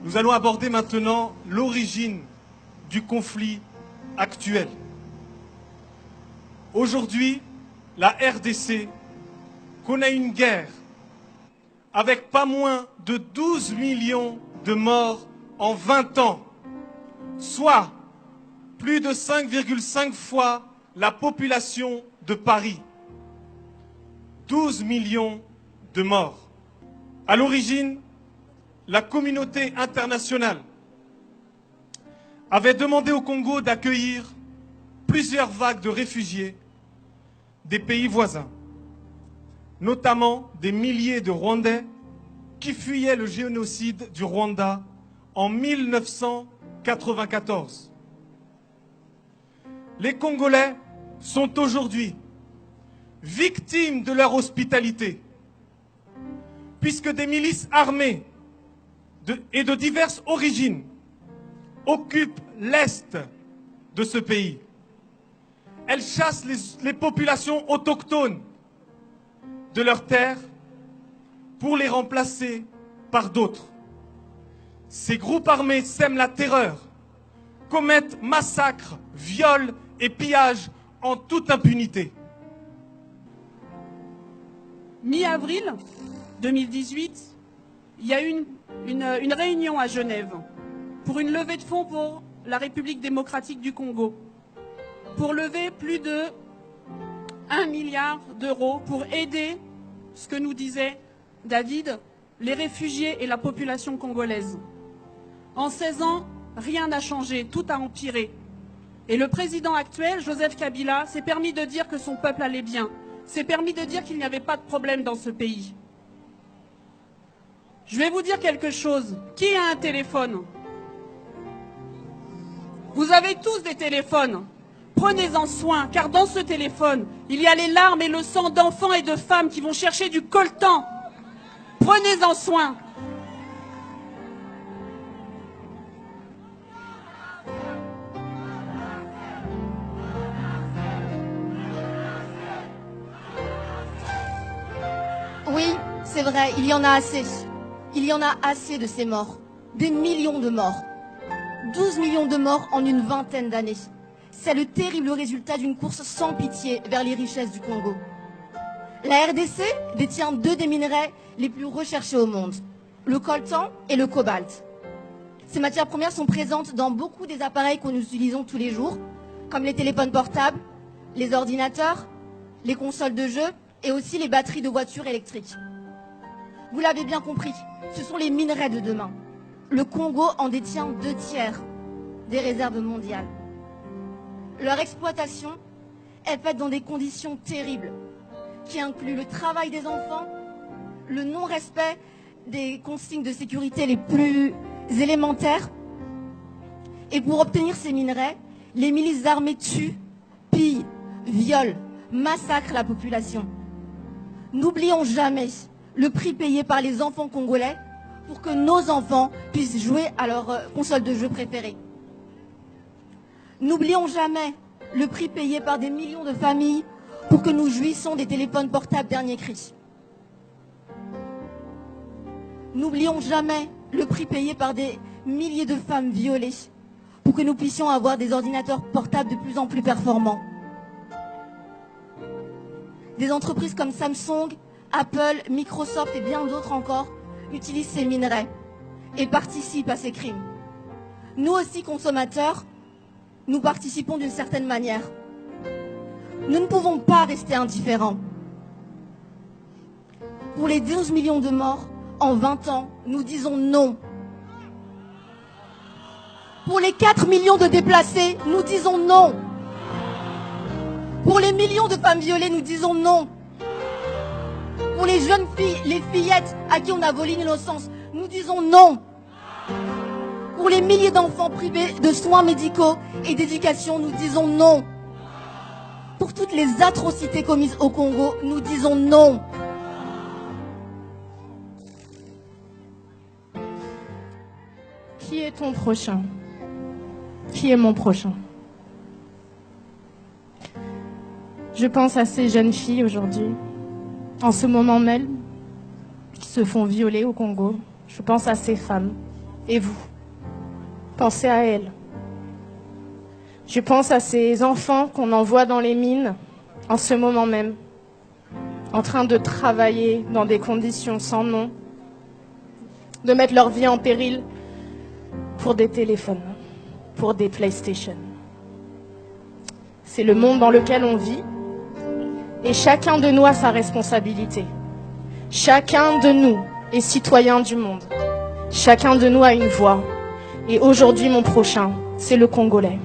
Nous allons aborder maintenant l'origine du conflit actuel. Aujourd'hui, la RDC connaît une guerre avec pas moins de 12 millions de morts en 20 ans, soit plus de 5,5 fois la population de Paris. 12 millions de morts. À l'origine, la communauté internationale avait demandé au Congo d'accueillir plusieurs vagues de réfugiés des pays voisins, notamment des milliers de Rwandais qui fuyaient le génocide du Rwanda en 1994. Les Congolais sont aujourd'hui victimes de leur hospitalité, puisque des milices armées et de diverses origines occupent l'est de ce pays. Elles chassent les populations autochtones de leurs terres pour les remplacer par d'autres. Ces groupes armés sèment la terreur, commettent massacres, viols et pillages en toute impunité. Mi-avril 2018, il y a eu une réunion à Genève pour une levée de fonds pour la République démocratique du Congo, pour lever plus de 1 milliard d'euros pour aider, ce que nous disait David, les réfugiés et la population congolaise. En 16 ans, rien n'a changé, tout a empiré. Et le président actuel, Joseph Kabila, s'est permis de dire que son peuple allait bien, s'est permis de dire qu'il n'y avait pas de problème dans ce pays. Je vais vous dire quelque chose. Qui a un téléphone? Vous avez tous des téléphones. Prenez-en soin, car dans ce téléphone, il y a les larmes et le sang d'enfants et de femmes qui vont chercher du coltan. Prenez-en soin. Oui, c'est vrai, il y en a assez. Il y en a assez de ces morts. Des millions de morts. 12 millions de morts en une vingtaine d'années. C'est le terrible résultat d'une course sans pitié vers les richesses du Congo. La RDC détient 2 des minerais les plus recherchés au monde, le coltan et le cobalt. Ces matières premières sont présentes dans beaucoup des appareils que nous utilisons tous les jours, comme les téléphones portables, les ordinateurs, les consoles de jeux et aussi les batteries de voitures électriques. Vous l'avez bien compris, ce sont les minerais de demain. Le Congo en détient 2/3 des réserves mondiales. Leur exploitation est faite dans des conditions terribles, qui incluent le travail des enfants, le non-respect des consignes de sécurité les plus élémentaires. Et pour obtenir ces minerais, les milices armées tuent, pillent, violent, massacrent la population. N'oublions jamais le prix payé par les enfants congolais pour que nos enfants puissent jouer à leur console de jeu préférée. N'oublions jamais le prix payé par des millions de familles pour que nous jouissions des téléphones portables dernier cri. N'oublions jamais le prix payé par des milliers de femmes violées pour que nous puissions avoir des ordinateurs portables de plus en plus performants. Des entreprises comme Samsung, Apple, Microsoft et bien d'autres encore utilisent ces minerais et participent à ces crimes. Nous aussi, consommateurs, nous participons d'une certaine manière. Nous ne pouvons pas rester indifférents. Pour les 12 millions de morts en 20 ans, nous disons non. Pour les 4 millions de déplacés, nous disons non. Pour les millions de femmes violées, nous disons non. Pour les jeunes filles, les fillettes à qui on a volé l'innocence, nous disons non. Pour les milliers d'enfants privés de soins médicaux et d'éducation, nous disons non. Pour toutes les atrocités commises au Congo, nous disons non. Qui est ton prochain? Qui est mon prochain? Je pense à ces jeunes filles aujourd'hui, en ce moment même, qui se font violer au Congo. Je pense à ces femmes Et vous? Pensez à elles. Je pense à ces enfants qu'on envoie dans les mines en ce moment même, en train de travailler dans des conditions sans nom, de mettre leur vie en péril pour des téléphones, pour des PlayStation. C'est le monde dans lequel on vit et chacun de nous a sa responsabilité. Chacun de nous est citoyen du monde. Chacun de nous a une voix. Et aujourd'hui, mon prochain, c'est le Congolais.